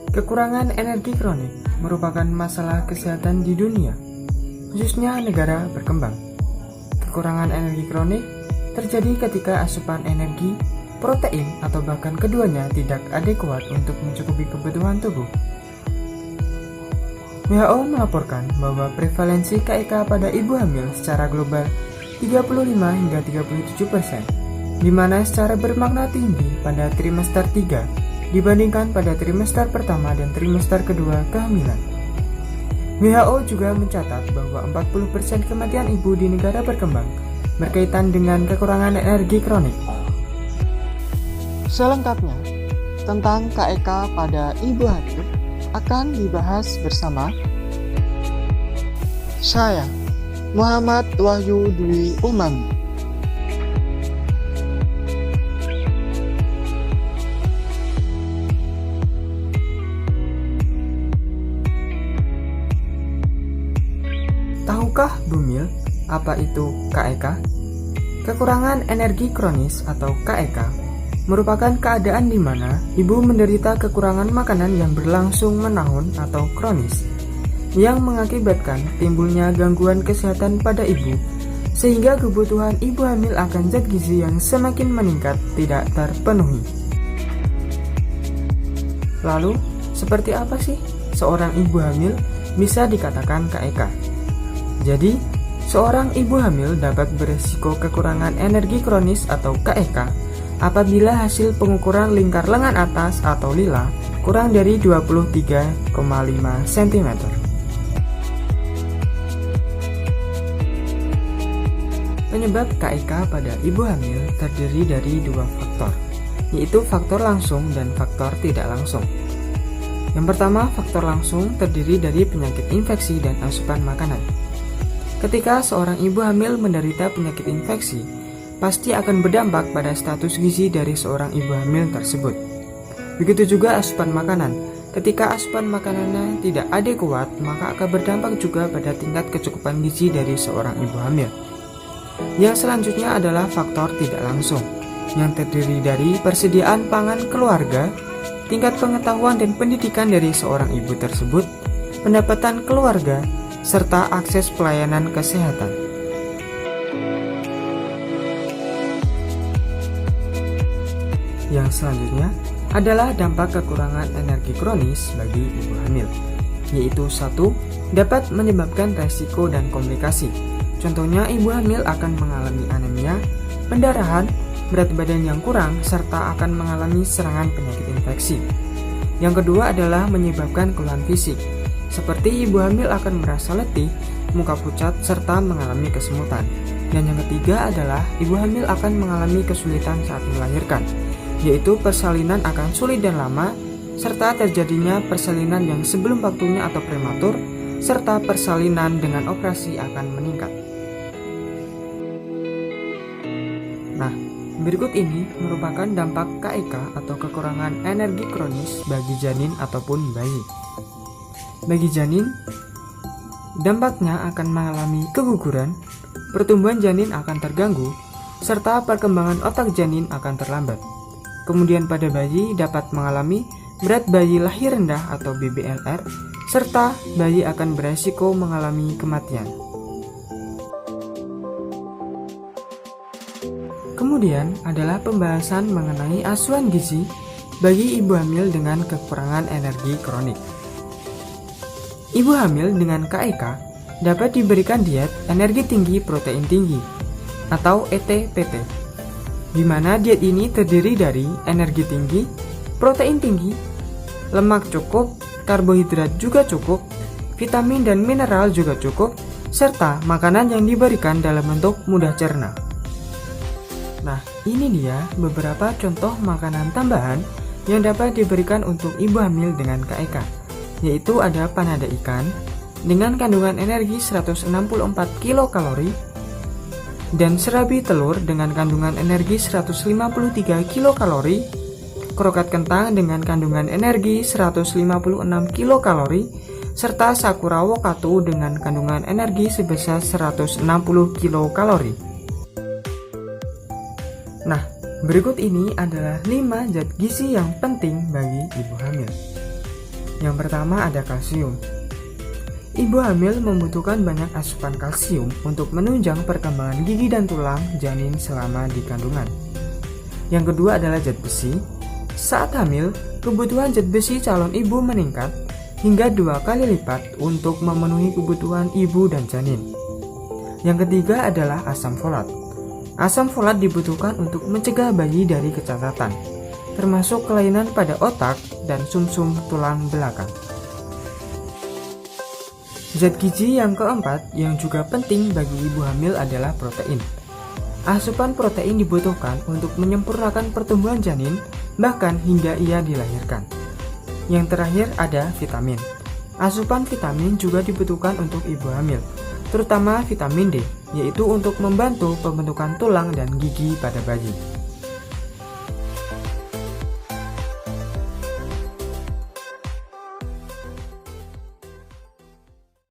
Kekurangan energi kronik merupakan masalah kesehatan di dunia, khususnya negara berkembang. Kekurangan energi kronik terjadi ketika asupan energi, protein, atau bahkan keduanya tidak adekuat untuk mencukupi kebutuhan tubuh. WHO melaporkan bahwa prevalensi KEK pada ibu hamil secara global 35 hingga 37%, di mana secara bermakna tinggi pada trimester 3 dibandingkan pada trimester pertama dan trimester kedua kehamilan. WHO juga mencatat bahwa 40% kematian ibu di negara berkembang berkaitan dengan kekurangan energi kronik. Selengkapnya, tentang KEK pada ibu hamil akan dibahas bersama saya, Muhammad Wahyu Dwi Umami. Tahukah Bumil apa itu KEK? Kekurangan energi kronis atau KEK merupakan keadaan di mana ibu menderita kekurangan makanan yang berlangsung menahun atau kronis, yang mengakibatkan timbulnya gangguan kesehatan pada ibu, sehingga kebutuhan ibu hamil akan zat gizi yang semakin meningkat tidak terpenuhi. Lalu, seperti apa sih seorang ibu hamil bisa dikatakan KEK? Jadi, seorang ibu hamil dapat beresiko kekurangan energi kronis atau KEK apabila hasil pengukuran lingkar lengan atas atau lila kurang dari 23,5 cm. Penyebab KEK pada ibu hamil terdiri dari dua faktor, yaitu faktor langsung dan faktor tidak langsung. Yang pertama, faktor langsung terdiri dari penyakit infeksi dan asupan makanan. Ketika seorang ibu hamil menderita penyakit infeksi, pasti akan berdampak pada status gizi dari seorang ibu hamil tersebut. Begitu juga asupan makanan. Ketika asupan makanannya tidak adekuat, maka akan berdampak juga pada tingkat kecukupan gizi dari seorang ibu hamil. Yang selanjutnya adalah faktor tidak langsung, yang terdiri dari persediaan pangan keluarga, tingkat pengetahuan dan pendidikan dari seorang ibu tersebut, pendapatan keluarga, serta akses pelayanan kesehatan. Yang selanjutnya adalah dampak kekurangan energi kronis bagi ibu hamil, yaitu 1. Dapat menyebabkan resiko dan komplikasi. Contohnya, ibu hamil akan mengalami anemia, pendarahan, berat badan yang kurang, serta akan mengalami serangan penyakit infeksi. Yang kedua adalah menyebabkan keluhan fisik, seperti ibu hamil akan merasa letih, muka pucat, serta mengalami kesemutan. Dan yang ketiga adalah ibu hamil akan mengalami kesulitan saat melahirkan, yaitu persalinan akan sulit dan lama, serta terjadinya persalinan yang sebelum waktunya atau prematur, serta persalinan dengan operasi akan meningkat. Nah, berikut ini merupakan dampak KEK atau kekurangan energi kronis bagi janin ataupun bayi. Bagi janin, dampaknya akan mengalami keguguran, pertumbuhan janin akan terganggu, serta perkembangan otak janin akan terlambat. Kemudian pada bayi dapat mengalami berat bayi lahir rendah atau BBLR, serta bayi akan beresiko mengalami kematian. Kemudian adalah pembahasan mengenai asuhan gizi bagi ibu hamil dengan kekurangan energi kronik. Ibu hamil dengan KEK dapat diberikan diet energi tinggi protein tinggi atau ETPT, di mana diet ini terdiri dari energi tinggi, protein tinggi, lemak cukup, karbohidrat juga cukup, vitamin dan mineral juga cukup, serta makanan yang diberikan dalam bentuk mudah cerna. Nah, ini dia beberapa contoh makanan tambahan yang dapat diberikan untuk ibu hamil dengan KEK. Yaitu ada panada ikan dengan kandungan energi 164 kilokalori dan serabi telur dengan kandungan energi 153 kilokalori, kroket kentang dengan kandungan energi 156 kilokalori, serta sakura wokatu dengan kandungan energi sebesar 160 kilokalori. Nah, berikut ini adalah 5 zat gizi yang penting bagi ibu hamil. Yang pertama ada kalsium. Ibu hamil membutuhkan banyak asupan kalsium untuk menunjang perkembangan gigi dan tulang janin selama di kandungan. Yang kedua adalah zat besi. Saat hamil, kebutuhan zat besi calon ibu meningkat hingga 2 kali lipat untuk memenuhi kebutuhan ibu dan janin. Yang ketiga adalah asam folat. Asam folat dibutuhkan untuk mencegah bayi dari kecacatan, termasuk kelainan pada otak dan sumsum tulang belakang. Zat gizi yang keempat yang juga penting bagi ibu hamil adalah protein. Asupan protein dibutuhkan untuk menyempurnakan pertumbuhan janin, bahkan hingga ia dilahirkan. Yang terakhir ada vitamin. Asupan vitamin juga dibutuhkan untuk ibu hamil, terutama vitamin D, yaitu untuk membantu pembentukan tulang dan gigi pada bayi.